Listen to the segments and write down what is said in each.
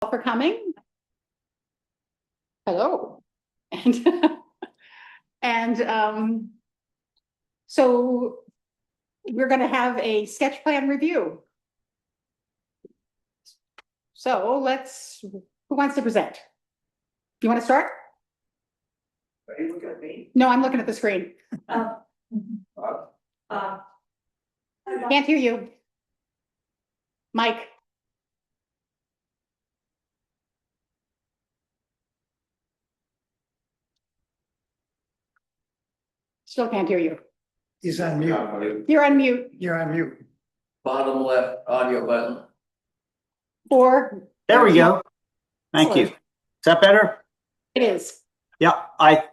all for coming. Hello. And, and so we're going to have a sketch plan review. So who wants to present? You want to start? Are you looking at me? No, I'm looking at the screen. Can't hear you. Mike. Still can't hear you. He's on mute. You're on mute. You're on mute. Bottom left audio button. There we go. Thank you. Is that better? It is. Yeah, I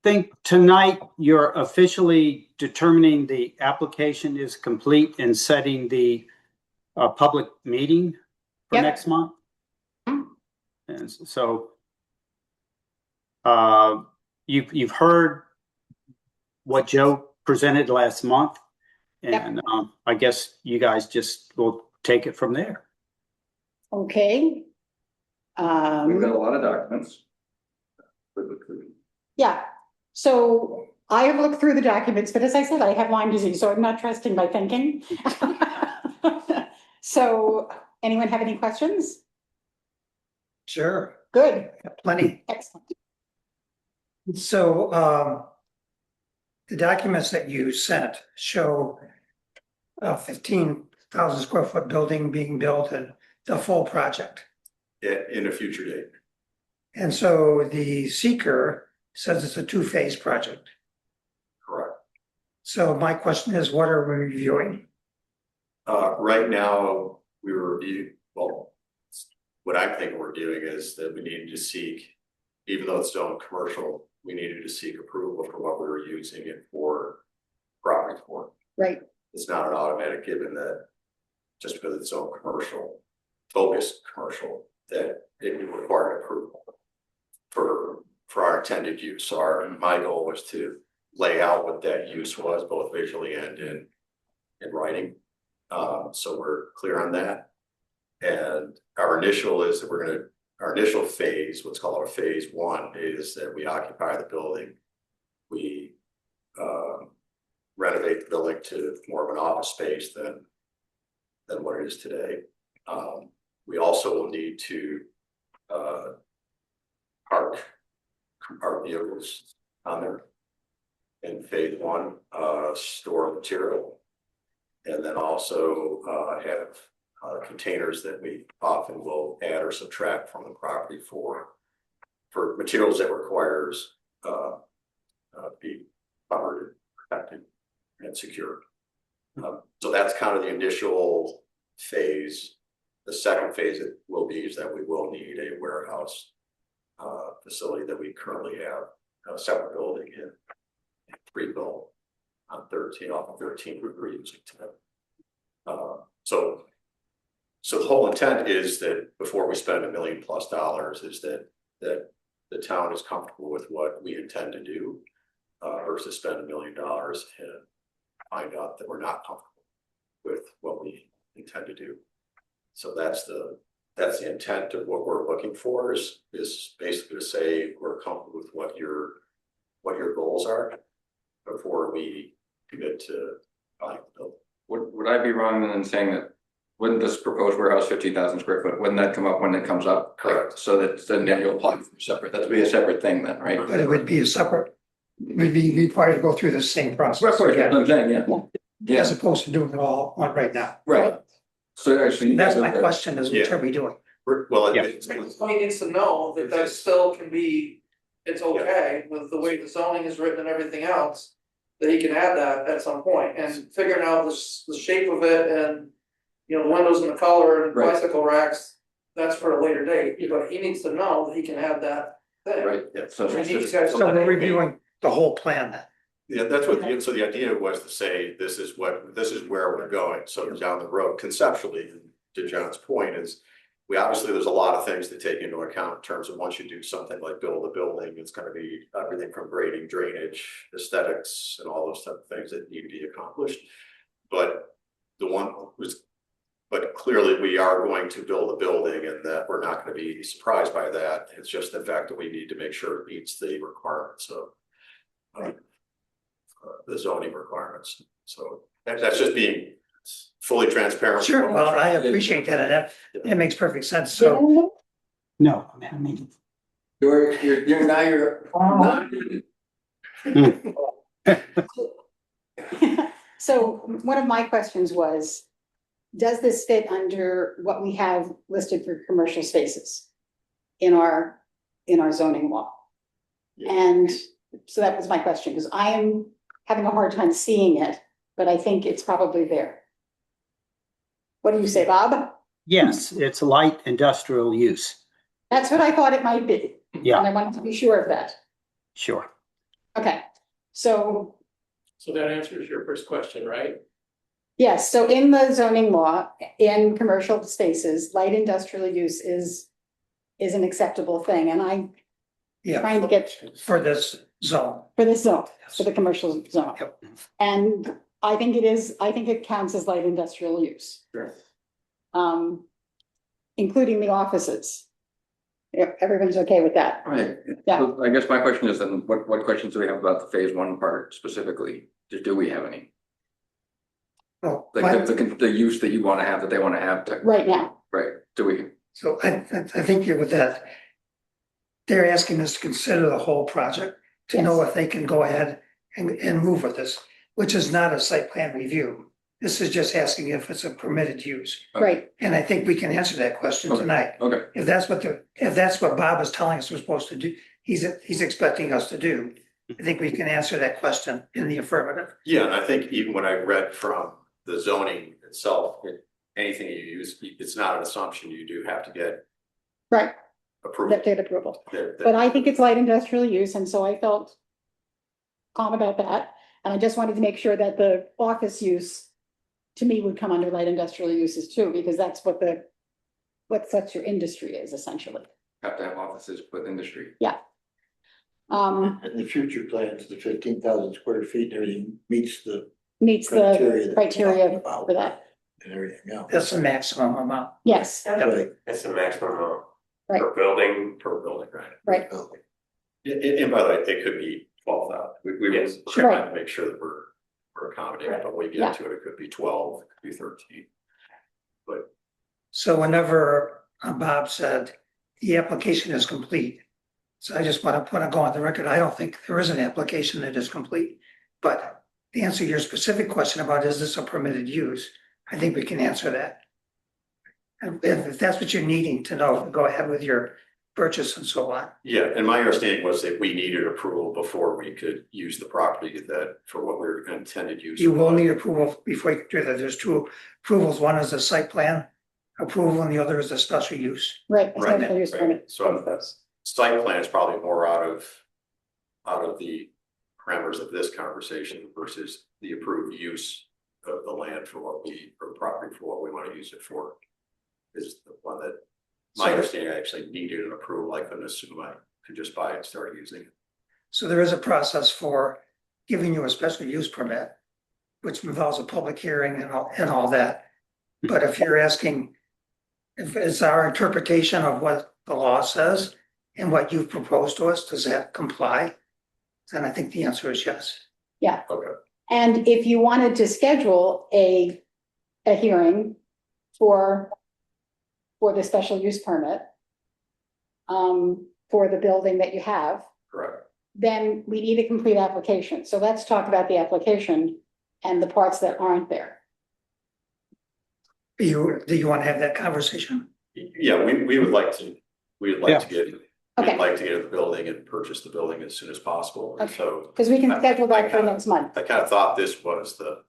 think tonight you're officially determining the application is complete and setting the public meeting for next month. And so you've heard what Joe presented last month, and I guess you guys just will take it from there. Okay. We've got a lot of documents. Yeah. So I have looked through the documents, but as I said, I have Lyme disease, so I'm not trusting my thinking. So anyone have any questions? Sure. Good. Plenty. Excellent. So the documents that you sent show a 15,000 square foot building being built and the full project. In a future date. And so the seeker says it's a two-phase project. Correct. So my question is, what are we reviewing? Right now, we review, well, what I'm thinking we're doing is that we needed to seek, even though it's still commercial, we needed to seek approval for what we were using it for property for. Right. It's not an automatic given that just because it's so commercial, focused commercial, that it would require approval for our intended use. So my goal was to lay out what that use was, both visually and in writing. So we're clear on that. And our initial is that our initial phase, what's called our phase one, is that we occupy the building. We renovate the building to more of an office space than what it is today. We also will need to park our vehicles on there in phase one, store material, and then also have containers that we often will add or subtract from the property for materials that requires be covered, protected, and secured. So that's kind of the initial phase. The second phase it will be is that we will need a warehouse facility that we currently have a separate building in Greenville on 13 off of 13 we're using today. So the whole intent is that before we spend $1 million+ is that the town is comfortable with what we intend to do versus spend $1 million and find out that we're not comfortable with what we intend to do. So that's the intent of what we're looking for is basically to say we're comfortable with what your goals are before we commit to buying the building. Would I be wrong then in saying that wouldn't this proposed warehouse 15,000 square foot, wouldn't that come up when it comes up? Correct. So that then you'll apply for separate, that would be a separate thing then, right? But it would be a separate, we'd be required to go through the same process. Of course, that's what I'm saying, yeah. As opposed to doing it all on right now. Right. So actually. That's my question is, what are we doing? Well, Yeah. Somebody needs to know that that still can be, it's okay with the way the zoning is written and everything else. That he can add that at some point and figuring out the shape of it and, you know, the windows and the color and Right. bicycle racks. That's for a later date, but he needs to know that he can add that thing. Right, yeah, so We it's need you just, guys So to- we're reviewing the whole plan then. Yeah, that's what, so the idea was to say, this is where we're going, so down the road, conceptually, to John's point is, there's a lot of things to take into account in terms of once you do something like build a building, it's gonna be everything from grading, drainage, aesthetics, and all those type of things that need to be accomplished. But the one was But clearly, we are going to build a building and that we're not gonna be surprised by that. It's just the fact that we need to make sure it meets the requirements of the zoning requirements. So that's just being fully transparent. Sure, well, I appreciate that, and that makes perfect sense, so. No, I mean, You're now you're. So one of my questions was, does this fit under what we have listed for commercial spaces in our zoning law? And so that was my question, because I am having a hard time seeing it, but I think it's probably there. What do you say, Bob? yes, it's light industrial use. That's what I thought it might be. And Yeah, I wanted to be sure of that. sure. Okay, so So that answers your first question, right? yes, so in the zoning law, in commercial spaces, light industrial use is an acceptable thing, and I'm Yeah, trying to get for this zone. for this zone, for the commercial zone. Yep. And I think it counts as light industrial use. Sure. Including the offices. If everyone's okay with that. Right. Yeah. So I guess my question is then, what questions do we have about the phase one part specifically? Do we have any? Well, Like the use that you want to have, that they want to have to, Right now, right? Do we? so I think you're with that. They're asking us to consider the whole project to know if they can go ahead and move with this, which is not a site plan review. This is just asking if it's a permitted use. right, And I think we can answer that question Okay. tonight. Okay, If that's what Bob is telling us we're supposed to do, he's expecting us to do. I think we can answer that question in the affirmative. Yeah, and I think even when I read from the zoning itself, anything you use, it's not an assumption, you do have to get right, approval. that did approval. That- But I think it's light industrial use, and so I felt calm about that. And I just wanted to make sure that the office use, to me, would come under light industrial uses too, because that's what such your industry is essentially. have to have offices with industry. Um, And the future plans, the 15,000 square feet, and everything meets the meets the criteria. that we criteria talked about for that. And everything else. That's the maximum amount. Yes, Right. That's the maximum amount. Right. Per building, right? right, And by the way, it could be 12,000. We will Sure. try to make sure that we're accommodating, but when we Yeah. get to it, it could be 12, it could be 13. So whenever Bob said the application is complete. So I just want to go on the record. I don't think there is an application that is complete. But to answer your specific question about is this a permitted use, I think we can answer that. And if that's what you're needing to know, go ahead with your purchase and so on. Yeah, and my understanding was that we needed approval before we could use the property that for what we're intended use. You will need approval before you can do that. There's two approvals. One is a site plan approval and the other is a special use. right. Right, Special use right. permit, So both of those. Site plan is probably more out of the parameters of this conversation versus the approved use of the land for or property for what we want to use it for. Is the one that, my So- understanding, I actually needed an approval. I couldn't assume I could just buy it and start using it. So there is a process for giving you a special use permit, which involves a public hearing and all that. But if you're asking, if it's our interpretation of what the law says and what you've proposed to us, does that comply? Then I think the answer is yes. Okay. And if you wanted to schedule a hearing for the special use permit, for the building that you have, Correct. then we need a complete application. So let's talk about the application and the parts that aren't there. Do you want to have that conversation? Yeah, we would like to, we'd like to get, Okay. we'd like to get in the building and purchase the building as soon as possible. And Okay. so Because we can schedule that for next month. I kind of thought this was The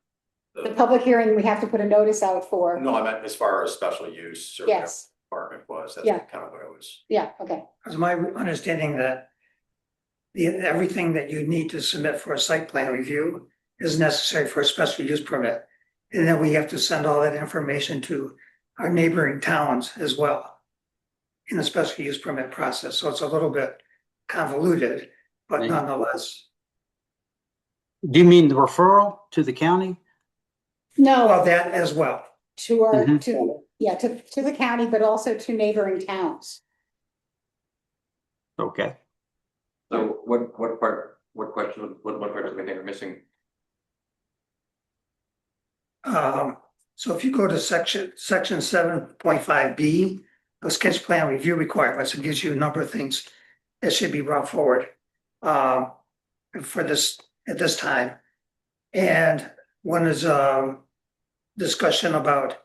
public hearing, we have to put a notice out for. no, I meant as far as special use or Yes, apartment was, that's Yeah. kind of what I was. yeah, okay, It's my understanding that everything that you need to submit for a site plan review is necessary for a special use permit. And then we have to send all that information to our neighboring towns as well in the special use permit process. So it's a little bit convoluted, but Right. nonetheless. Do you mean the referral to the county? no, Well, that as well. to our, Mhm. to the county, but also to neighboring towns. Okay. So what question, what parts do we think are missing? So if you go to section 7.5B, the sketch plan review requirements, it gives you a number of things that should be brought forward for this, at this time. And one is discussion about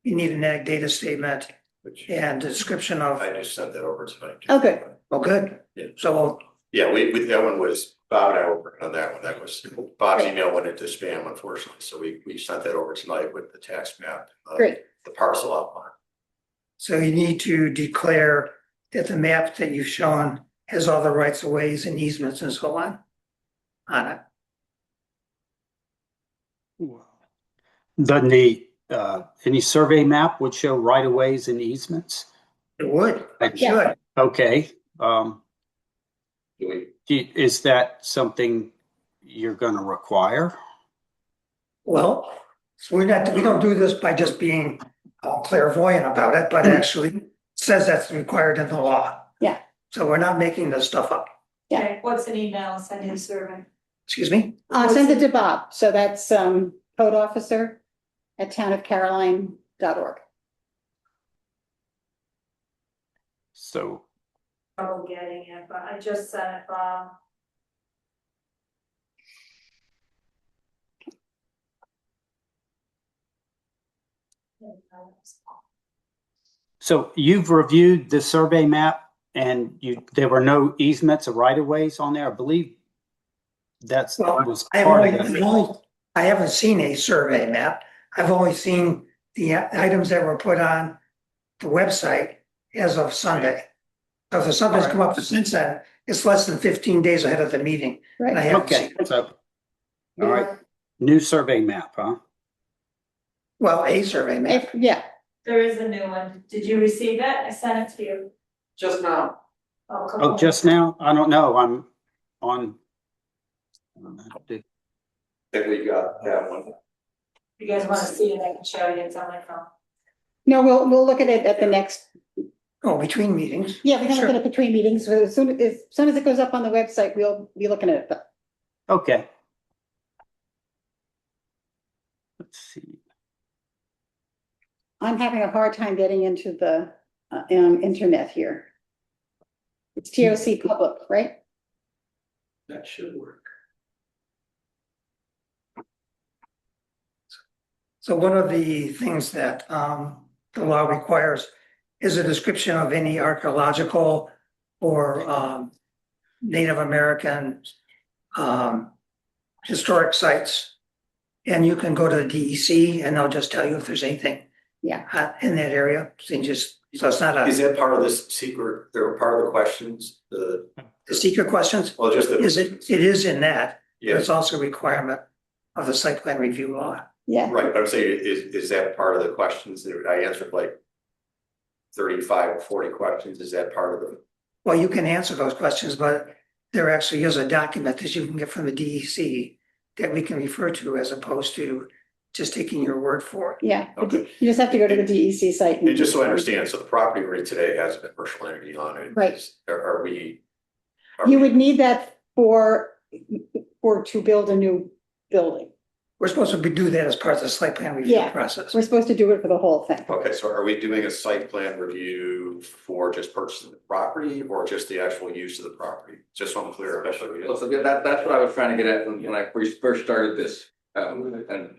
you need an ag data statement Which and description of, I just sent that over tonight. Oh, good. oh, good. Yeah. So Yeah, that one was, Bob and I were working on that one. That was, Bob's email went into spam unfortunately, so we sent that over tonight with the tax map. Great. The parcel outline. So you need to declare that the map that you've shown has all the rights of ways and easements and so on it. Doesn't any survey map would show right of ways and easements? It would, it Yeah. should. Okay, Do we, is that something you're gonna require? Well, so we don't do this by just being clairvoyant about it, but actually says that's required in the law. Yeah. So we're not making this stuff up. Yeah. Okay, what's an email, send in a survey? Excuse me? Send it to Bob, so that's code officer at townofcaroline.org. So, Trouble getting it, but I just sent it, Bob. so you've reviewed the survey map and there were no easements or right of ways on there, I believe. That's Well, was part of it. I haven't seen a survey map. I've only seen the items that were put on the website as of Sunday. So if something's come up since then, it's less than 15 days ahead of the meeting. And I Right. haven't Okay, seen it. so, all right, new survey map, huh? Well, a survey map. Yeah, There is a new one. Did you receive it? I sent it to you. Just now. Oh, a couple Oh, just now? I don't know, I'm on. I don't know how to do- think we got that one. If you guys wanna see it, I can show you, it's on my phone. no, we'll look at it at the next, Oh, between meetings. yeah, we can look Sure. at it between meetings, so as soon as it goes up on the website, we'll be looking at it. Okay. Let's see. I'm having a hard time getting into the internet here. It's TOC public, right? That should work. So one of the things that the law requires is a description of any archaeological or Native American historic sites. And you can go to the DEC and they'll just tell you if there's anything in that area. So it's not Is a that part of this secret, or part of the questions, the, secret questions. well, just the. It is in that, but Yes, it's also a requirement of the site plan review law. Yeah, right, but I'm saying, is that part of the questions that I answered like 35 or 40 questions, is that part of the? Well, you can answer those questions, but there actually is a document that you can get from the DEC that we can refer to as opposed to just taking your word for it. yeah. Okay. You just have to go to the DEC site. And just so I understand, so the property right today has a commercial entity on it. Right. Are we? You would need that to build a new building. We're supposed to do that as part of the site plan review Yeah. process. We're supposed to do it for the whole thing. Okay, so are we doing a site plan review for just purchasing the property or just the actual use of the property? Just so I'm clear, especially. So that's what I was trying to get at when I first started this, and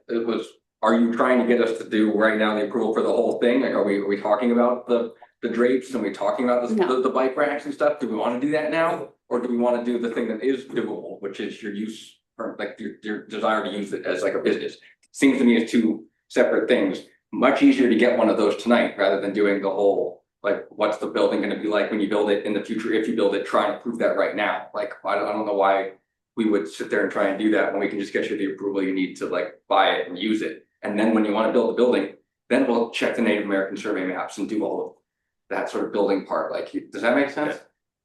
it was, are you trying to get us to do right now the approval for the whole thing? Like, are we talking about the drapes and we talking about No. the bike racks and stuff? Do we wanna do that now? Or do we wanna do the thing that is doable, which is your use, or like your desire to use it as like a business? Seems to me as two separate things. Much easier to get one of those tonight rather than doing the whole, like, what's the building gonna be like when you build it in the future? If you build it, trying to prove that right now. Like, I don't know why we would sit there and try and do that when we can just get you the approval you need to like buy it and use it. And then when you wanna build the building, then we'll check the Native American survey maps and do all of that sort of building part. Like, does that make sense?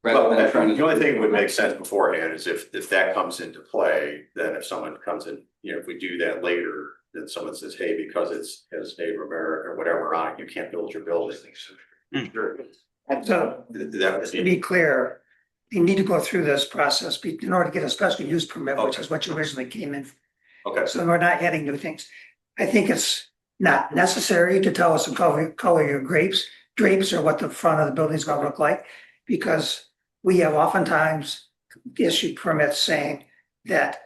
Rather Well, than trying to. the only thing that would make sense beforehand is if that comes into play, then if someone comes in, if we do that later, then someone says, hey, because it's has Native American or whatever on it, you can't build your building. Sure. So That would to be, be clear, you need to go through this process in order to get a special use permit, which is what you originally came in. okay, So we're not adding new things. I think it's not necessary to tell us the color your drapes or what the front of the building's gonna look like. Because we have oftentimes issued permits saying that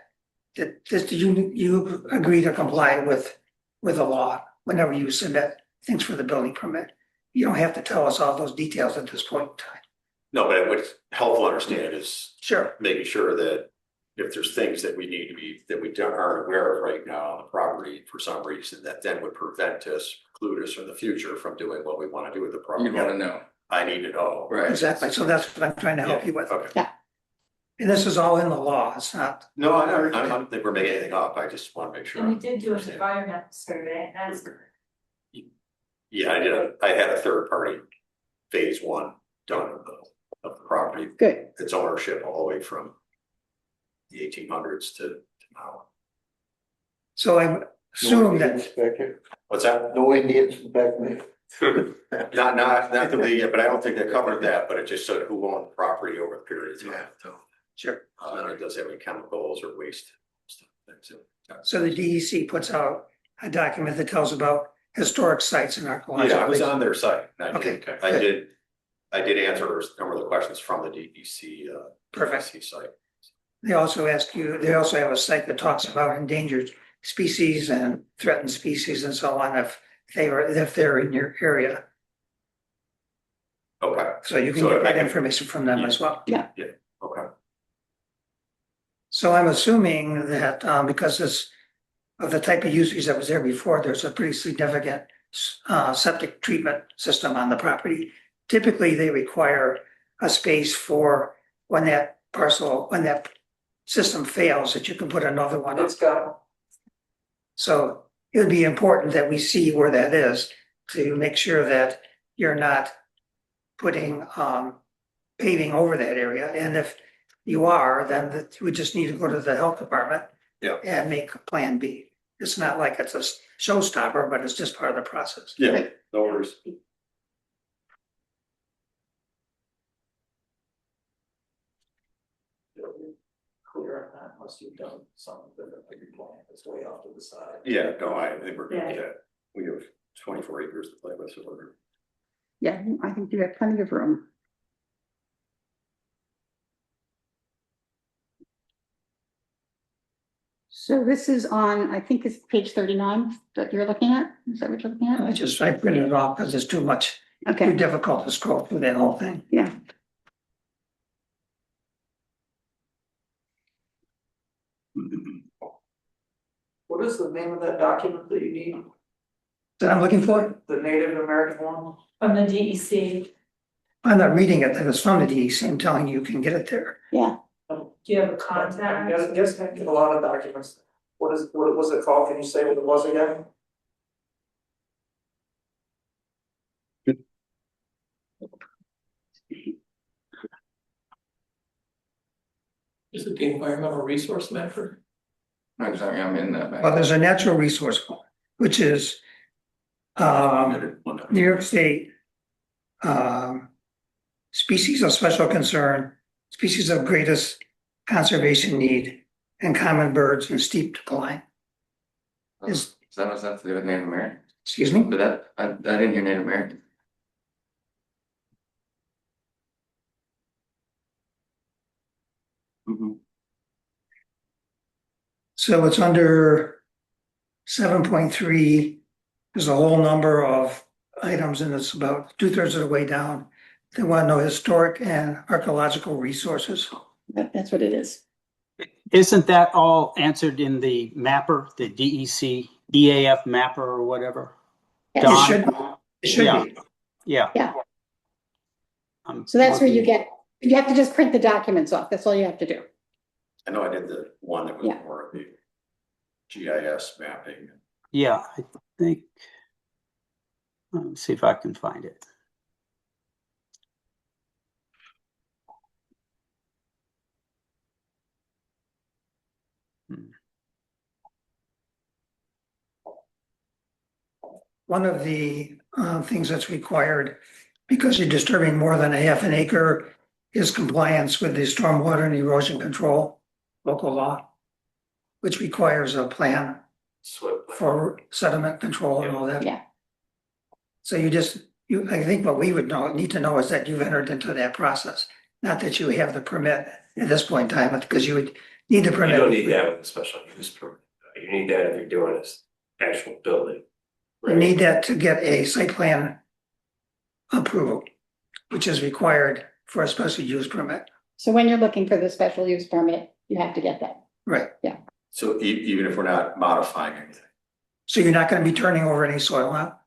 this, you agree to comply with the law whenever you submit things for the building permit. You don't have to tell us all those details at this point in time. no, but what's helpful to understand is Sure. making sure that if there's things that we need to be, that we aren't aware of right now on the property for some reason, that then would prevent us, preclude us in the future from doing what we want to do with the property. You'd wanna know, I need to know. right? Exactly. So that's what I'm trying to help you with. Okay. And this is all in the law. It's not, No, I don't think we're making anything up. I just want to make sure. And we did do an environmental survey, and that's, Yeah, I had a third party phase one done of the property, Good. its ownership all the way from the 1800s to now. so I assume that, Back here. What's that? No Indians back there. Not that they, but I don't think they covered that, but it just said who owned the property over a period of time. sure. And it does have any chemicals or waste stuff. So the DEC puts out a document that tells about historic sites and Yeah, I archaeological. was on their site. And Okay, I did answer a number of the questions from the DEC, Perfect. DEC site. They also have a site that talks about endangered species and threatened species and so on if they're in your area. Okay, So you can So get I that can- information from them as well. okay. So I'm assuming that because of the type of usage that was there before, there's a pretty significant septic treatment system on the property. Typically, they require a space for when that system fails, that you can put another one up. It's got, So it would be important that we see where that is to make sure that you're not putting paving over that area. And if you are, then we just need to go to the health department. Yeah. And make a plan B. It's not like it's a showstopper, but it's just part of the process. Yeah, no worries. Clear on that, unless you've done something that like your plan is way off to the side. Yeah, no, I think we're Yeah. good. Yeah, we have 24 acres to play with, so we're. Yeah, I think you have plenty of room. So this is on, I think it's page 39 that you're looking at? Is that what you're looking at? I printed it off because it's too Okay, difficult to scroll through that whole thing. yeah. what is the name of that document that you need? That I'm looking for, The Native American one? from the DEC, I'm not reading it, that it's from the DEC, I'm telling you, you can get it there. Yeah, do you have a I contact? guess I get a lot of documents. What was it called? Can you say what it was again? Is it the environmental resource mapper? Not exactly, I'm in that. Well, there's a natural resource, fund, which is New York State. Species of special concern, species of greatest conservation need, and common birds in steep decline. Is that what's that to do with Native American? Excuse me? But that, I didn't hear Native American. So it's under 7.3. There's a whole number of items and it's about 2/3 of the way down. They want to know historic and archaeological resources. that's what it is. Isn't that all answered in the mapper, the DEC, EAF mapper or whatever? It Don? should Yeah. be. Yeah. Yeah. I'm So that's where you looking- get, you have to just print the documents off. That's all you have to do. I know I did the one that was Yeah. more of the GIS mapping. Yeah, I think. Let me see if I can find it. one of the things that's required, because you're disturbing more than a half an acre, is compliance with the stormwater and erosion control local law, which requires a plan for sediment control and all that. Yeah. So I think what we would need to know is that you've entered into that process, not that you have the permit at this point in time, because you would need the permit. You don't need that with a special use permit. You need that if you're doing this actual building. You need that to get a site plan approval, which is required for a special use permit. So when you're looking for the special use permit, you have to get that. Right. So even if we're not modifying anything, So you're not gonna be turning over any soil now?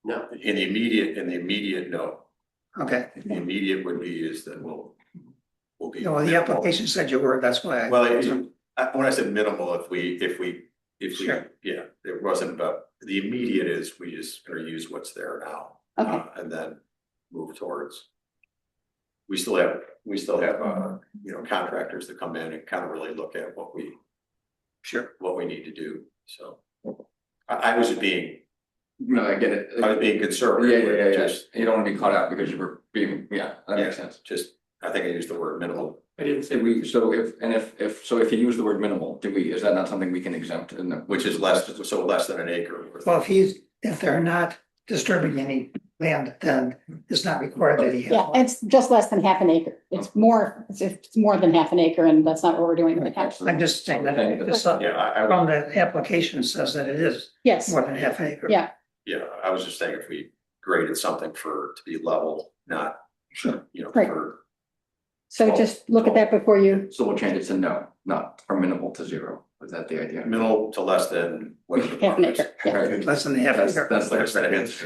No, in the immediate, no. Okay. The immediate would be is that we'll be. No, the application said you were, that's why. Well, when I said minimal, if we, Sure. yeah, it wasn't, but the immediate is we just gonna use what's there now. Okay. And then move towards. We still have, contractors that come in and kind of really look at what we need to do, so. I was being No, I get it. conservative. Yeah. Just, You don't wanna be caught out because you were being, that makes sense. I think I used the word minimal. I didn't say if you use the word minimal, is that not something we can exempt in the? Which is less than an acre. Well, if they're not disturbing any land, then it's not required that he have. Yeah, it's just less than half an acre. It's more than half an acre, and that's not what we're doing. I'm just saying that this, Yeah, from the application says that it is Yes, more than half an acre. yeah, I was just saying if we graded something to be level, not, Right. so just look at that before you, So we'll change it to no, not from minimal to zero. Is that the idea? minimal to less than. whatever the half an mark is. acre, yeah. Right. Less than half That's, acre. that's Less than an inch.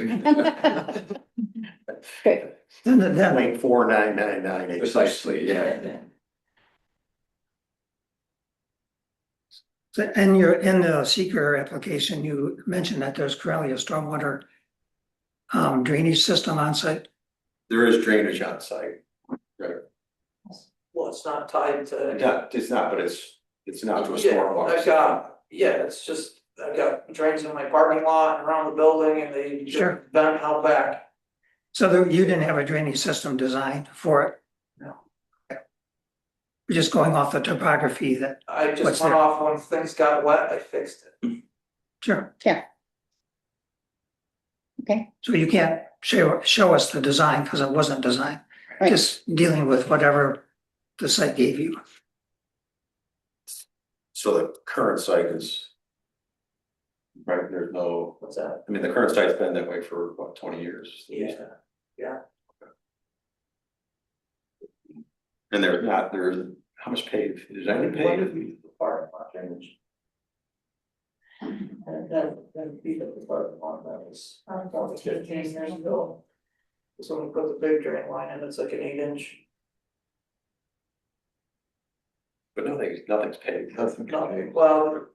Good, Then, 0.4999. precisely, yeah. so in the seeker application, you mentioned that there's currently a stormwater drainage system on site. There is drainage on site. Well, it's not tied to. It's not, but it's not to a Yeah, stormwater. it's just, I've got drains in my parking lot and around the building and they Sure. vent out back. So you didn't have a drainage system designed for it? No. You're just going off the topography that, I What's just went there? off when things got wet, I fixed it. sure. okay, So you can't show us the design because it wasn't designed. Right. Just dealing with whatever the site gave you. So the current site is. Right, there's no, What's that? I mean, the current site's been that way for what, 20 years? Yeah. And there's how much paved, is that any paved? Parking lot drainage. And then beat up the parking lot, that was, I don't know, 15 years ago. Someone put the big drain line in, it's like an 8-inch. But nothing's paved. Nothing, well.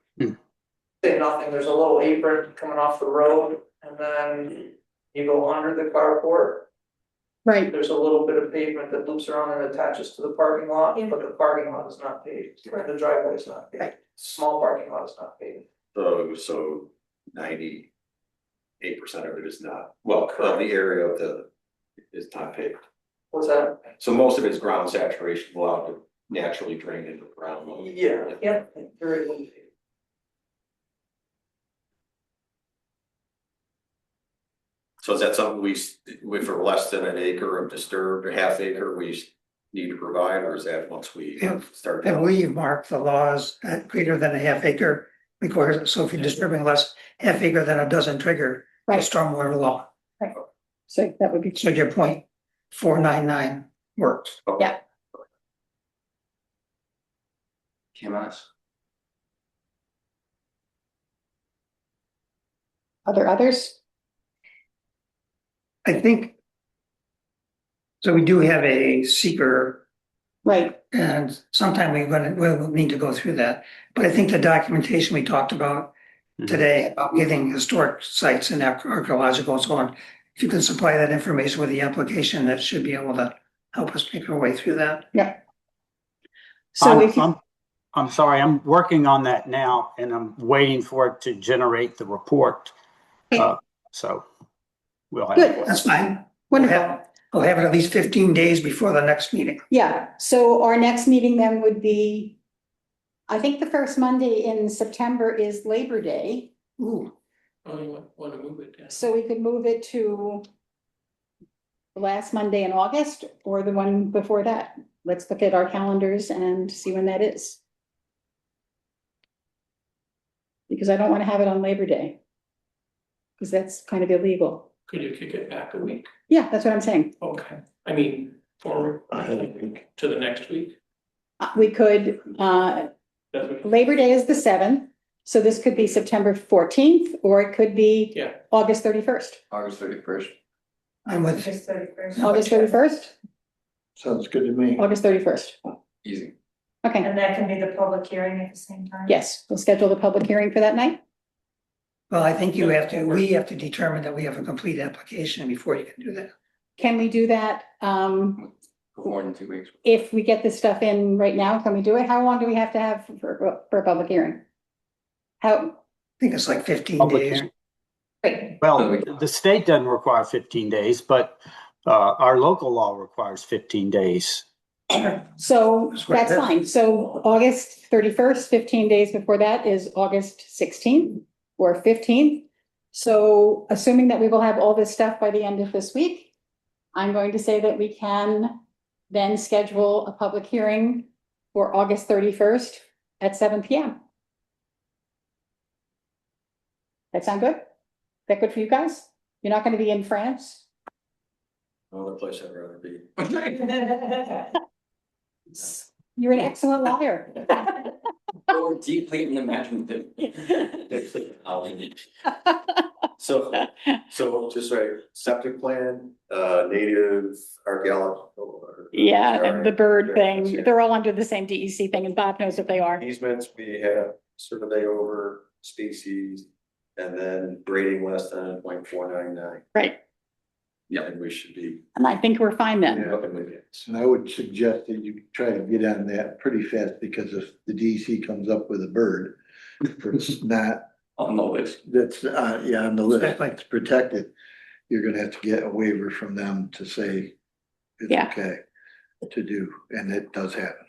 Say nothing, there's a little apron coming off the road and then you go under the carport. right, There's a little bit of pavement that loops around and attaches to the parking lot, but the parking lot is not paved, the driveway is not paved. Right. Small parking lot is not paved. So 98% of it is not, well, the area of is not paved. What's that? So most of it's ground saturation allowed to naturally drain into the ground. Yeah. Very little paved. So is that something if we're less than an acre of disturbed, or half acre, we need to provide, or is that once we Yeah. start? I believe, Mark, the laws at greater than a half acre requires it. So if you're disturbing less half acre, then it doesn't trigger the right, stormwater law. so that would be, So your 0.499 works. Yeah. QMS. are there others? I think. So we do have a seeker, Right, and sometime we'll need to go through that. But I think the documentation we talked about today about getting historic sites and archaeological and so on, if you can supply that information with the application, that should be able to help us make our way through that. so if you, I'm sorry, I'm working on that now and I'm waiting for it to generate the report. Okay, So we'll have. good, That's fine. wonderful. We'll have it at least 15 days before the next meeting. Yeah, so our next meeting then would be, I think the first Monday in September is Labor Day, Ooh, Oh, you want to move it? Yeah. so we could move it to the last Monday in August or the one before that. Let's look at our calendars and see when that is. Because I don't want to have it on Labor Day. Because that's kind of illegal. Could you kick it back a week? Yeah, that's what I'm saying. Okay, I mean, forward to the next week. We could, That's what. Labor Day is the 7th, so this could be September 14th, or it could be Yeah. August 31st. August 31st. I'm with, August 31st. August 31st? Sounds good to me. August 31st. Easy. Okay, And that can be the public hearing at the same time? yes, we'll schedule the public hearing for that night. well, I think we have to determine that we have a complete application before you can do that. Can we do that, More than 2 weeks. if we get this stuff in right now? Can we do it? How long do we have to have for a public hearing? How, I think it's like 15 Public days. hearing. great, Well, the state doesn't require 15 days, but our local law requires 15 days. so That's what it that's is. fine. So August 31st, 15 days before that is August 16th or 15th. So assuming that we will have all this stuff by the end of this week, I'm going to say that we can then schedule a public hearing for August 31st at 7 PM. That sound good? That good for you guys? You're not gonna be in France? Another place I'd rather be. You're an excellent liar. Or deeply unimaginative. So just right, septic plan, native archaeological. Yeah, and the bird Yeah, thing, yeah. they're all under the same DEC thing, and Bob knows what they are. Easements, we have survey over species, and then grading less than 0.499. Right, Yeah. And we should be. and I think we're fine then. Looking with it. And I would suggest that you try to get on that pretty fast, because if the DEC comes up with a bird, it's not, On the list. that's, yeah, on the list, Exactly. it's protected. You're gonna have to get a waiver from them to say it's Yeah. okay to do, and it does happen.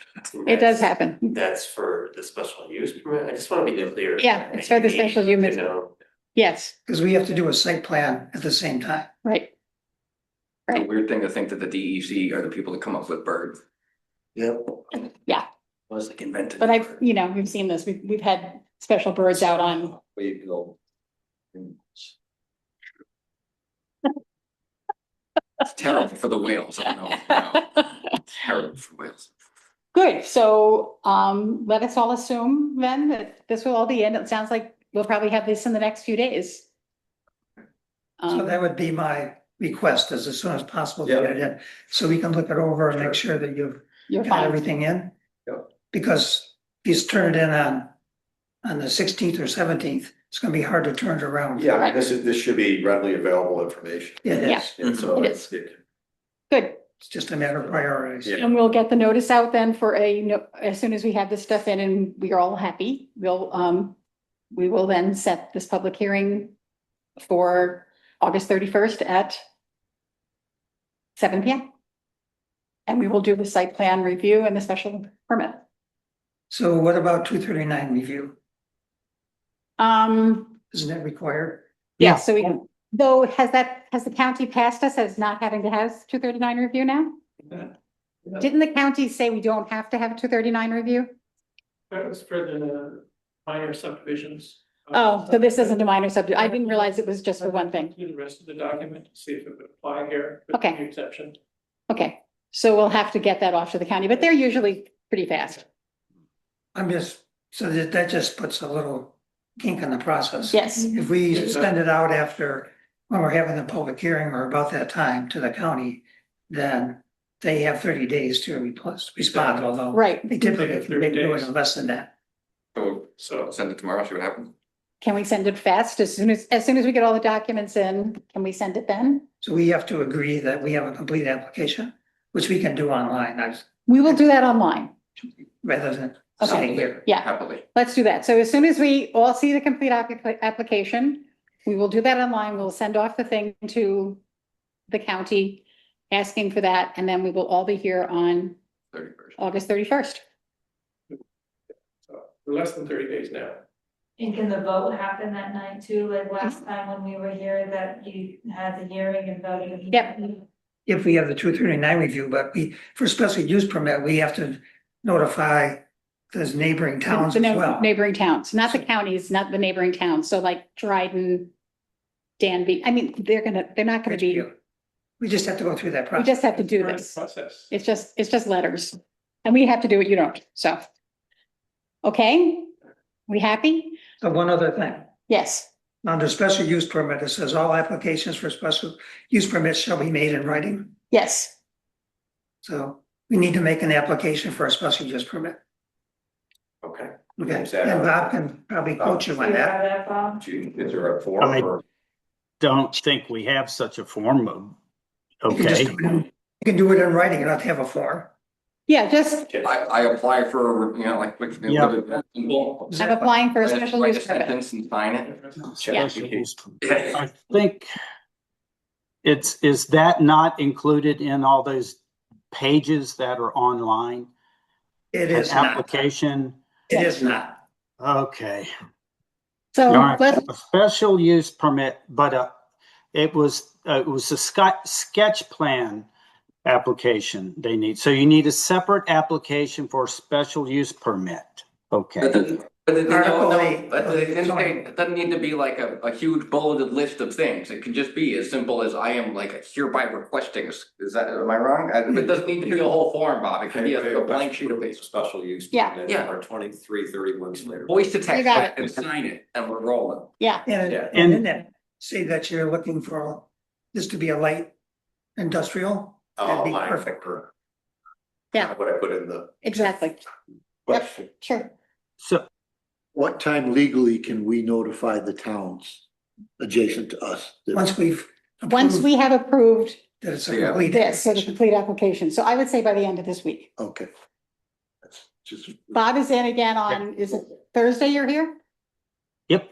It does happen. That's for the special use permit. I just want to be clear. Yeah, it's for the special use. You know, Yes, Because we have to do a site plan at the same time. right. The Right. weird thing to think that the DEC are the people that come up with birds. Yep. Was like invented. But I've, we've seen this. We've had special birds out on, We go. It's terrible for the whales. I don't know. Terrible for whales. good. So, let us all assume then that this will all be in. It sounds like we'll probably have this in the next few days. So that would be my request, is as soon as possible to get it in, so we can look it over and make sure that you've You're got fine. everything in. Yep. Because if you turn it in on the 16th or 17th, it's gonna be hard to turn it around. Yeah, I mean, this should be readily available information. It Yeah. is, And so It is. it- Good. it's just a matter of priorities. Yeah. And we'll get the notice out then for as soon as we have this stuff in and we are all happy, we will then set this public hearing for August 31st at 7 PM. And we will do the site plan review and the special permit. So what about 239 review? Isn't that required? Yeah, so though, has the county passed us as not having to have 239 review now? Didn't the county say we don't have to have a 239 review? That was for the minor subdivisions. Oh, so this isn't a minor subject. I didn't realize it was just for one thing. Do the rest of the document, to see if it would apply here. with the Okay. Exception. Okay, so we'll have to get that off to the county, but they're usually pretty fast. So that just puts a little kink in the process. Yes, If we send it out after, when we're having the public hearing or about that time to the county, then they have 30 days to respond, although right. they typically can do it in less than that. So send it tomorrow, see what happens. Can we send it fast? As soon as we get all the documents in, can we send it then? So we have to agree that we have a complete application, which we can do online, We will do that online. rather than Okay. sitting here. Yeah, Happily. let's do that. So as soon as we all see the complete application, we will do that online. We'll send off the thing to the county asking for that, and then we will all be here on 31st. August 31st. We're less than 30 days now. And can the vote happen that night too, like last time when we were here, that you had the hearing and voted? Yep. If we have the 239 review, but for special use permit, we have to notify those neighboring towns The as well. neighboring towns, not the counties, not the neighboring towns. So like Dryden, Danby, I mean, they're not gonna be, We just have to go through that we process. just have to do We're in the this. process. It's just letters. And we have to do it, you don't, so. Okay, we happy? So one other thing, Yes, under special use permit, it says all applications for special use permits shall be made in writing. yes. So we need to make an application for a special use permit. Okay. Okay, Is that and a- Bob can probably coach you You on have that. that, Bob? Is there a form I- or? Don't think we have such a form of, You can just okay, do it in- you can do it in writing, you don't have to have a form. Yeah, just, I apply for, you know, like, Yeah. simple. I'm applying for a I just special write a use permit. sentence and sign it. Yeah. special use. I think is that not included in all those pages that are online? It An is not, application, it is not. okay. So All right, let's, a special use permit, but it was a sketch plan application they need. So you need a separate application for a special use permit. But Okay, Article eight. It doesn't need to be like a huge bulleted list of things. It can just be as simple as I am like hereby requesting. Is that, am I wrong? It doesn't need to be a whole form, Bob. It can be a blank sheet of paper. Special use. Yeah. permit Yeah. Or 2331 later. Voice to You text got it. and sign it and we're rolling. yeah, And, Yeah. and in that, say that you're looking for this to be a light industrial, that'd Oh, be my. perfect. Yeah. What I put in the. exactly. Question. Sure. so What time legally can we notify the towns adjacent to us? that- Once we've. Once approved we have approved That it's a Yeah. complete. this, so the complete application. So I would say by the end of this week. Okay. That's just. Bob is in again on, is it Thursday you're here? yep,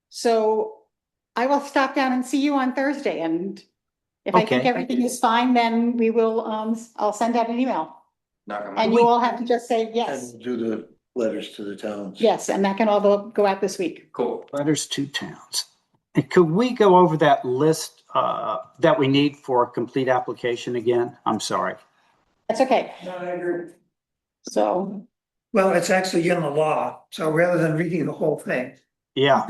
So I will stop down and see you on Thursday, and if I think Okay. everything is fine, then we will, I'll send out an email. Knock 'em And out. you all have to just say And yes, we'll do the letters to the towns. yes, and that can all go out this week. Cool. letters to towns. And could we go over that list that we need for a complete application again? I'm sorry. That's okay. No, I agree. So, Well, it's actually in the law, so rather than reading the whole thing, Yeah,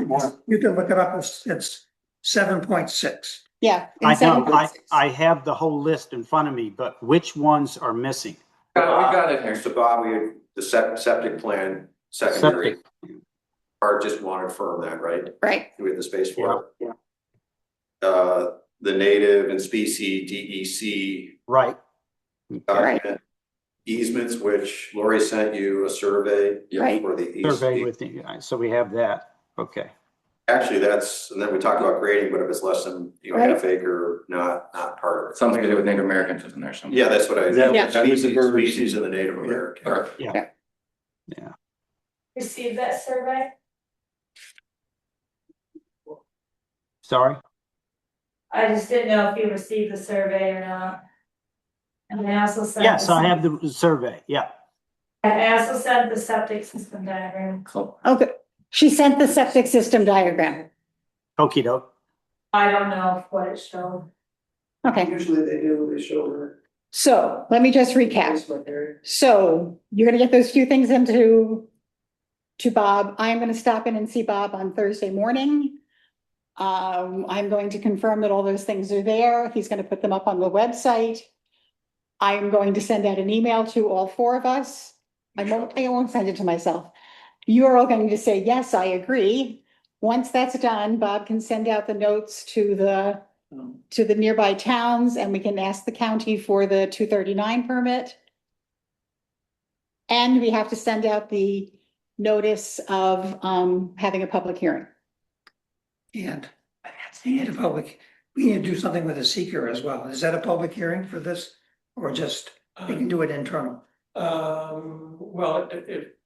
you can look it up, it's 7.6. yeah. in I know, 7.6. I have the whole list in front of me, but which ones are missing? We got it here. So Bob, we had the septic plan, secondary, Septic, or just want to confirm that, right? Right, Do we have the space for it? The native and species DEC right, document. Easements, which Lori sent you a survey. Right. For the survey EC. with you guys, so we have that, okay. Actually, that's, and then we talked about grading, but if it's less than, Right. half acre, not part of it. Something to do with Native Americans, isn't there? Something? Yeah, that's what I. That Yeah. was the birds. Species of the Native American. Or- Yeah, Received that survey? sorry? I just didn't know if you received the survey or not. And I also sent. Yes, I have the survey, yeah. I also sent the septic system diagram. Cool. okay. She sent the septic system diagram. Okey doke. I don't know what it showed. Okay, Usually they do, they show her. so let me just recap. Facebook area. So you're gonna get those few things into Bob. I'm gonna stop in and see Bob on Thursday morning. I'm going to confirm that all those things are there. He's gonna put them up on the website. I'm going to send out an email to all four of us. I won't send it to myself. You're all going to say, yes, I agree. Once that's done, Bob can send out the notes to the nearby towns, and we can ask the county for the 239 permit. And we have to send out the notice of having a public hearing. And we need we need to do something with the seeker as well. Is that a public hearing for this? Or just, we can do it internal? Well,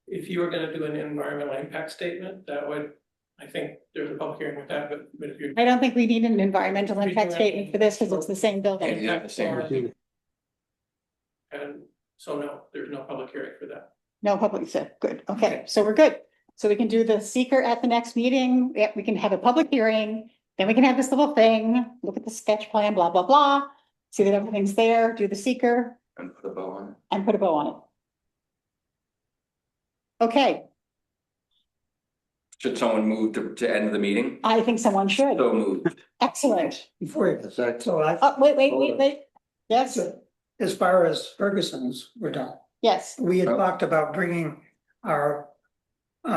if you were gonna do an environmental impact statement, that would I think there's a public hearing with that, but if you. I don't think we need an environmental impact statement for this because it's the same building. Yeah, the same. And so no, there's no public hearing for that. No public, so good. Okay, so we're good. So we can do the seeker at the next meeting. Yeah, we can have a public hearing. Then we can have this little thing, look at the sketch plan, blah, blah, blah. See that everything's there, do the seeker And put a bow on it. and put a bow on it. Okay, Should someone move to end the meeting? I think someone should. So moved. Excellent. Before, you- so I, Oh, wait. Yes, as far as Ferguson's, we're done. yes. We had Oh. talked about bringing our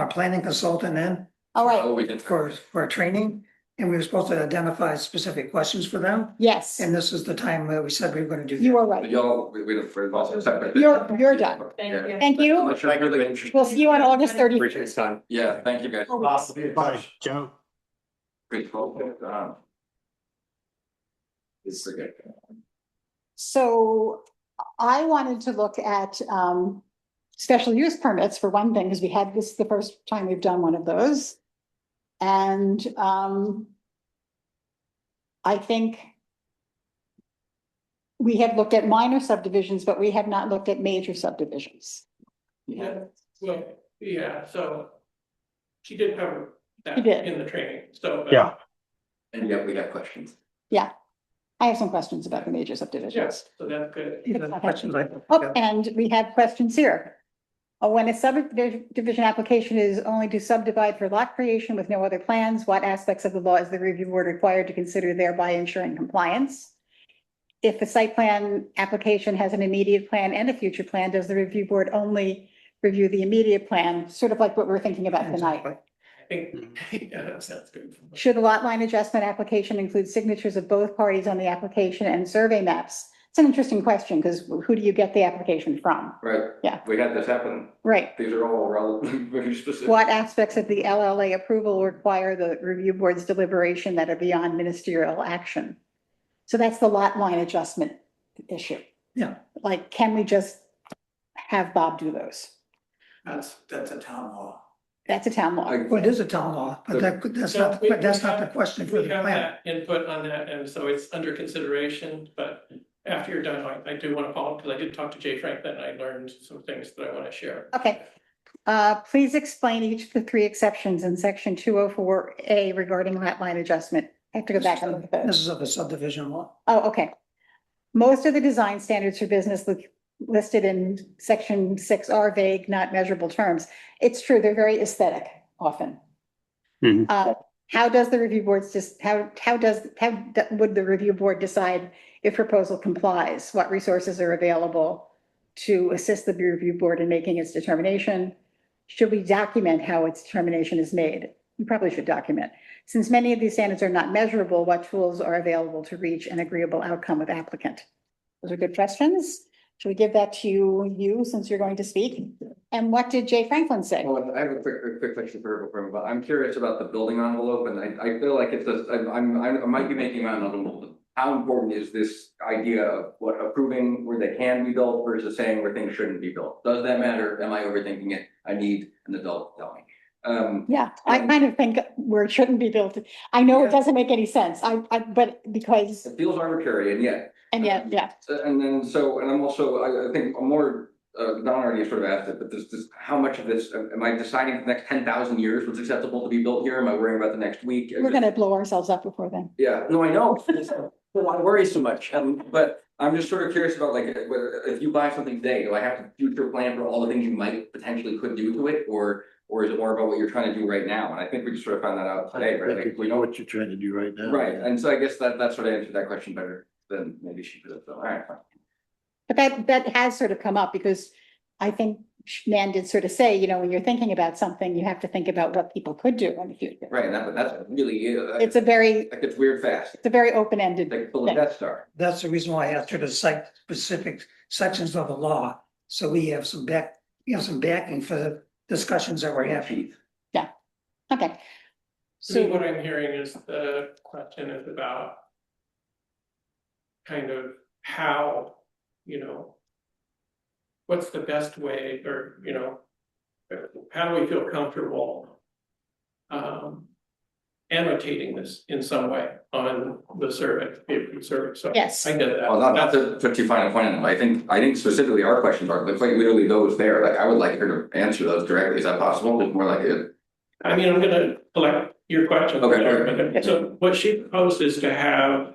planning consultant in All right. Oh, we did. for training. And we were supposed to identify specific questions for them. Yes, And this is the time where we said we were gonna do that. you are But right. y'all, we're also separate. You're done. Thank you. Thank you. Unless you're really interested. We'll see you on August 30th. Appreciate his time. Yeah, thank you guys. Bye, Joe. Great call. It's okay. So I wanted to look at special use permits for one thing, because we had this the first time we've done one of those. And I think we have looked at minor subdivisions, but we have not looked at major subdivisions. Yeah, well, yeah, so she did cover that She did. in the training, so. Yeah. And yet we got questions. I have some questions about the major subdivisions. Yes, so that's good. These are the questions I. Oh, and we have questions here. When a subdivision application is only to subdivide for lot creation with no other plans, what aspects of the law is the review board required to consider, thereby ensuring compliance? If the site plan application has an immediate plan and a future plan, does the review board only review the immediate plan, sort of like what we're thinking about tonight? I think, yeah, that sounds good. Should the lot line adjustment application include signatures of both parties on the application and survey maps? It's an interesting question, because who do you get the application from? Right. Yeah. We had this happen. Right. These are all relevant, very specific. What aspects of the LLA approval require the review board's deliberation that are beyond ministerial action? So that's the lot line adjustment issue. Yeah. Like, can we just have Bob do those? That's a town law. That's a town law. Well, it is a town law, but that's not, So that's not the question for We the have plan. that input on that, and so it's under consideration, but after you're done, I do want to follow, because I did talk to Jay Franklin, and I learned some things that I want to share. Okay. Please explain each of the three exceptions in section 204A regarding lot line adjustment. I have to go back and look at those. This is of the subdivision law. Oh, okay. Most of the design standards for business listed in section 6 are vague, not measurable terms. It's true, they're very aesthetic often. Mhm. How does the review board would the review board decide if proposal complies? What resources are available to assist the review board in making its determination? Should we document how its determination is made? We probably should document. Since many of these standards are not measurable, what tools are available to reach an agreeable outcome with applicant? Those are good questions. Should we give that to you since you're going to speak? And what did Jay Franklin say? Well, I have a quick question for him, but I'm curious about the building envelope, and I feel like it's I might be making my own. How important is this idea of what approving where they can be built versus saying where things shouldn't be built? Does that matter? Am I overthinking it? I need an adult to tell me. Yeah, I kind of think where it shouldn't be built. I know it doesn't make any sense. But because, It feels arbitrary, and yet. and yet, yeah, And then, and I'm also, I think I'm more, Don already sort of asked it, but this, how much of this, am I deciding for the next 10,000 years what's acceptable to be built here? Am I worrying about the next week? we're gonna blow ourselves up before then. Yeah, no, I know. Why worry so much? But I'm just sort of curious about like, whether, if you buy something today, do I have to future plan for all the things you might potentially could do to it? Or is it more about what you're trying to do right now? And I think we just sort of found that out today, right? Like, We know what you're trying to do right now. Right, and so I guess that sort of answered that question better than maybe she could have done. All right, fine. But that has sort of come up because I think Nan did sort of say, you know, when you're thinking about something, you have to think about what people could do in the future. Right, and that's really, It's a very, like, it's weird fast, it's a very open-ended like full thing. of Death Star. That's the reason why I asked her to cite specific sections of the law, so we have some backing for the discussions that we're having. Okay. To me, So, what I'm hearing is the question is about kind of how, what's the best way, or, how do we feel comfortable annotating this in some way on the survey, so. Yes. I get that. Well, not to put too fine a point on it, I think specifically our questions are, quite literally those there, like, I would like her to answer those directly, is that possible? It's more like it. I mean, I'm gonna collect your questions. Okay. So what she proposed is to have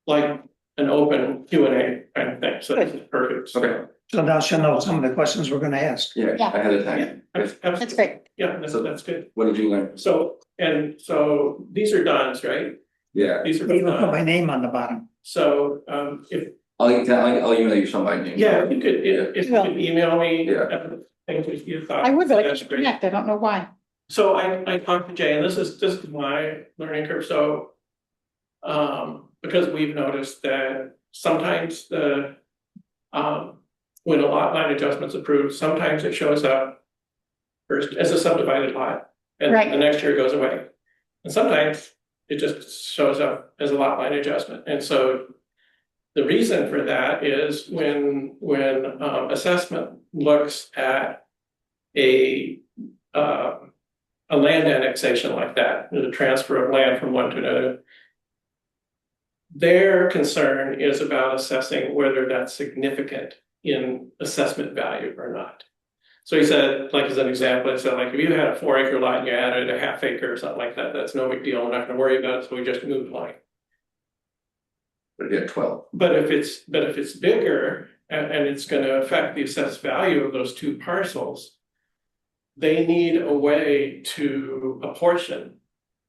like an open Q&A kind of thing, so this is perfect. Okay, So now she'll know some of the questions we're gonna ask. yeah, Yeah. ahead of Yeah, time. That's great. Yeah, that's good. What did you learn? So these are done's, right? Yeah, These are But you will put done. my name on the bottom. So if, I'll email you somebody name. yeah, if you could, if you could email me. Yeah. Things that you thought. I would, but I that's can't great. connect. I don't know why. So I talked to Jay, and this is my learning curve, so. Because we've noticed that sometimes when a lot line adjustment's approved, sometimes it shows up. First as a subdivided lot, and Right. the next year it goes away. And sometimes it just shows up as a lot line adjustment, and so. The reason for that is when assessment looks at a land annexation like that, the transfer of land from one to another. Their concern is about assessing whether that's significant in assessment value or not. So he said, like as an example, he said, like if you had a 4-acre lot and you added a ½ acre or something like that, that's no big deal. We're not gonna worry about it, so we just moved line. But yeah, 12. But if it's bigger and it's gonna affect the assessed value of those two parcels. They need a way to apportion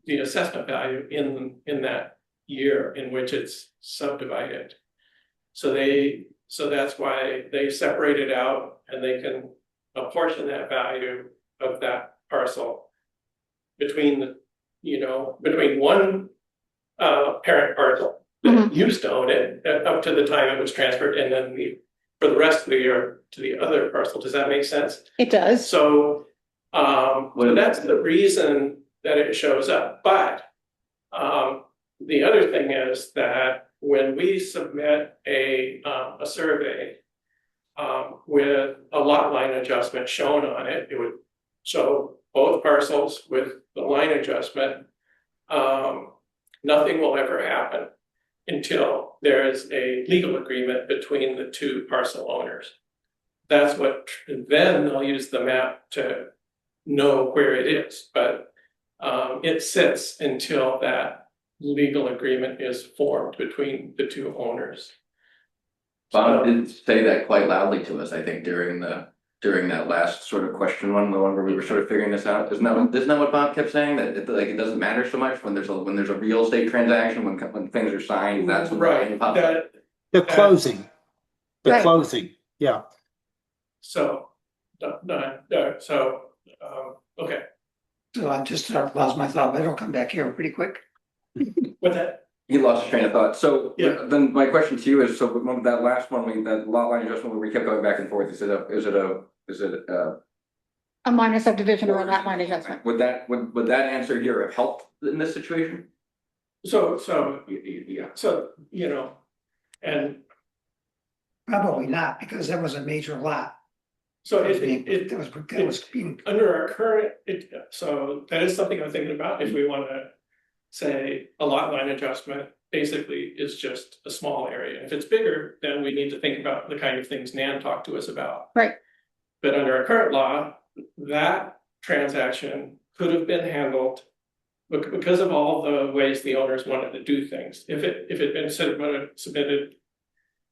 the assessment value in that year in which it's subdivided. So that's why they separate it out and they can apportion that value of that parcel between one parent parcel that used to own it up to the time it was transferred, and then for the rest of the year to the other parcel. Does that make sense? It does. So that's the reason that it shows up. But the other thing is that when we submit a survey with a lot line adjustment shown on it, it would show both parcels with the line adjustment. Nothing will ever happen until there is a legal agreement between the two parcel owners. That's what, then they'll use the map to know where it is, but it sits until that legal agreement is formed between the two owners. Bob did say that quite loudly to us, I think, during that last sort of question one, the one where we were sort of figuring this out. Isn't that what Bob kept saying? That it doesn't matter so much when there's a real estate transaction, when things are signed, that's when Right, The closing, Right. yeah. so, okay, So I just lost my thought, but it'll come back here pretty quick. with that, He lost his train of thought. So Yeah. then my question to you is, so that last one, that lot line adjustment where we kept going back and forth, is it A minor subdivision or a lot line adjustment. would that answer here have helped in this situation? yeah, and Probably not, because that was a major lot. so That was being, under our current, so that is something I'm thinking about, if we wanna say a lot line adjustment basically is just a small area. If it's bigger, then we need to think about the kind of things Nan talked to us about. Right. But under our current law, that transaction could have been handled because of all the ways the owners wanted to do things. If it had been submitted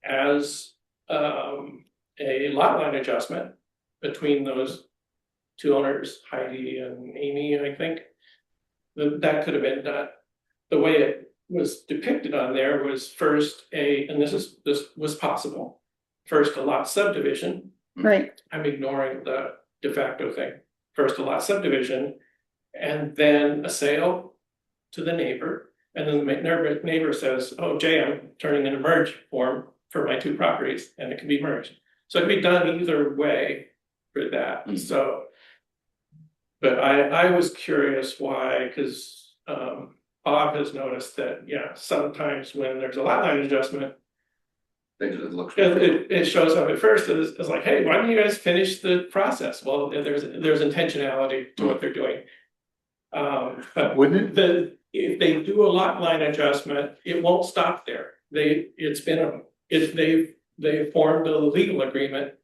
as a lot line adjustment between those two owners, Heidi and Amy, I think, that could have been done. The way it was depicted on there was first and this was possible. First, a lot subdivision. Right. I'm ignoring the de facto thing. First, a lot subdivision, and then a sale to the neighbor. And then the neighbor says, "Oh, Jay, I'm turning in a merge form for my two properties," and it can be merged. So it can be done either way for that. So, but I was curious why, because Bob has noticed that, yeah, sometimes when there's a lot line adjustment, it shows up at first as like, hey, why don't you guys finish the process? Well, there's intentionality to what they're doing. But Wouldn't it? if they do a lot line adjustment, it won't stop there. They've formed a legal agreement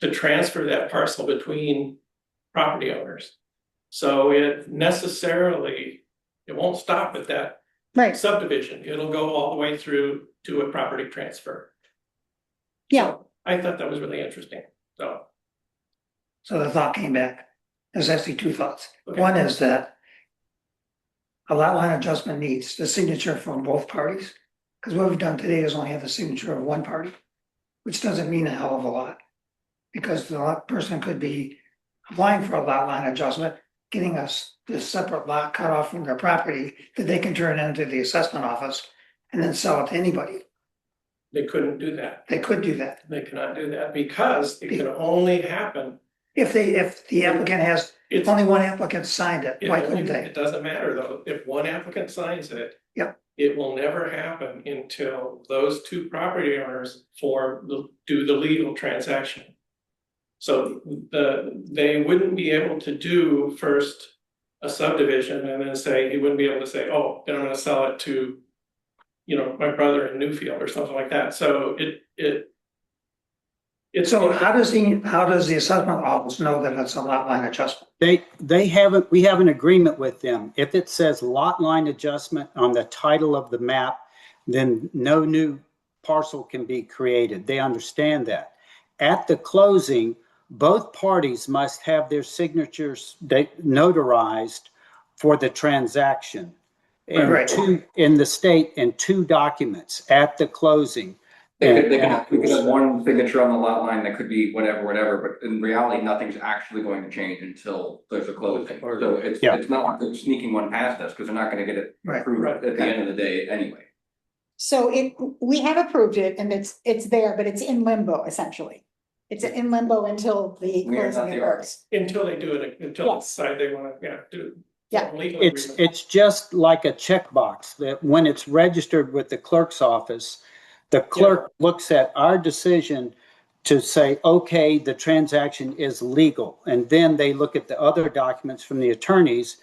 to transfer that parcel between property owners. So it won't stop at that Right, subdivision. It'll go all the way through to a property transfer. yeah, So I thought that was really interesting, so. So the thought came back. There's actually two thoughts. Okay. One is that a lot line adjustment needs the signature from both parties. Because what we've done today is only have the signature of one party, which doesn't mean a hell of a lot. Because the person could be applying for a lot line adjustment, getting us this separate lot cut off from their property that they can turn into the assessment office and then sell it to anybody. They couldn't do that. They could do that. They cannot do that because it can only happen. If the applicant has, It's only one applicant signed it, why couldn't they? It doesn't matter though. If one applicant signs it. Yep. It will never happen until those two property owners do the legal transaction. So they wouldn't be able to do first a subdivision and then say, he wouldn't be able to say, oh, then I'm gonna sell it to, my brother in Newfield or something like that. So So how does the assessment office know that it's a lot line adjustment? We have an agreement with them. If it says lot line adjustment on the title of the map, then no new parcel can be created. They understand that. At the closing, both parties must have their signatures notarized for the transaction. Right. In the state in 2 documents at the closing. We could have one signature on the lot line that could be whatever, but in reality, nothing's actually going to change until there's a closing. So it's not like they're sneaking one past us, because they're not gonna get it Right. approved at the end of the day anyway. so we have approved it and it's there, but it's in limbo essentially. It's in limbo until the We are not closing the occurs. until they do it, until they Yes. decide they wanna, do. Yeah. Legal It's agreement. just like a checkbox that when it's registered with the clerk's office, the clerk looks at our decision to say, okay, the transaction is legal. And then they look at the other documents from the attorneys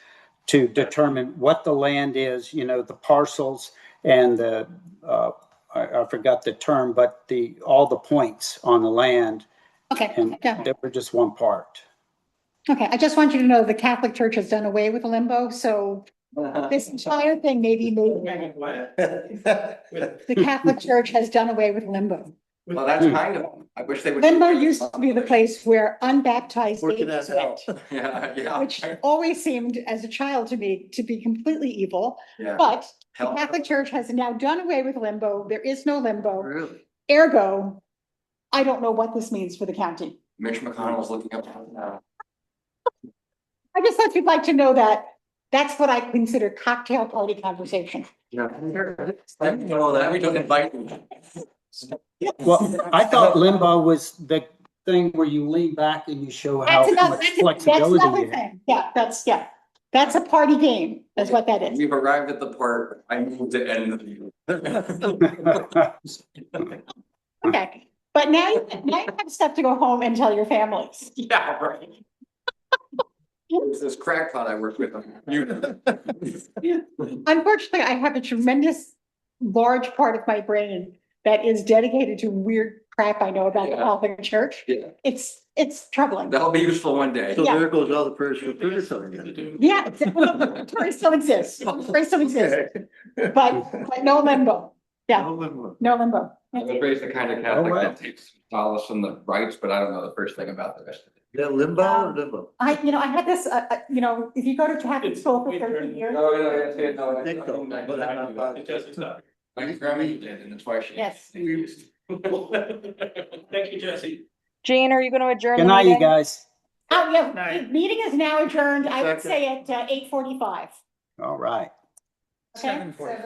to determine what the land is, the parcels and I forgot the term, but all the points on the land. Okay, And yeah, they were just one part. okay, I just want you to know the Catholic Church has done away with limbo, so this entire thing may be moved. What? The Catholic Church has done away with limbo. Well, that's kind of, I wish they would. Limbo used to be the place where unbaptized Working babies that out. went, Yeah. which always seemed as a child to me to be completely evil. Yeah. But the Hell. Catholic Church has now done away with limbo. There is no limbo. Really? Ergo, I don't know what this means for the county. Mitch McConnell's looking up now. I just thought you'd like to know that that's what I consider cocktail party conversation. Yeah. That we don't invite you. Well, I thought limbo was the thing where you lean back and you show how much That's flexibility another you have. thing. Yeah. That's a party game. That's what that is. We've arrived at the part, I moved to end the meeting. Okay, but now you have stuff to go home and tell your families. Yeah, right. It's this crackpot I work with. Unfortunately, I have a tremendous large part of my brain that is dedicated to weird crap I know about the Yeah. Catholic Church. Yeah, It's troubling. that'll be useful one day. So Yeah. there goes all the personal criticism. Yeah, the Tory still exists. The Tory still exists, but no limbo. Yeah, no limbo. I was raised the kind of Catholic Oh, wow. that takes solace in the rites, but I don't know the first thing about the rest of it. Is that limbo or limbo? I had this, if you go to Catholic school for 13 years. Oh, yeah, that's it, no. Think so, but I'm not positive. It doesn't stop. My grandma did, and that's why she. Yes. Thank you, Jesse. Jane, are you going to adjourn Good the night, you meeting? guys. Oh, yeah, the Night. meeting is now adjourned, I would Second. say at 8:45. All right. Okay?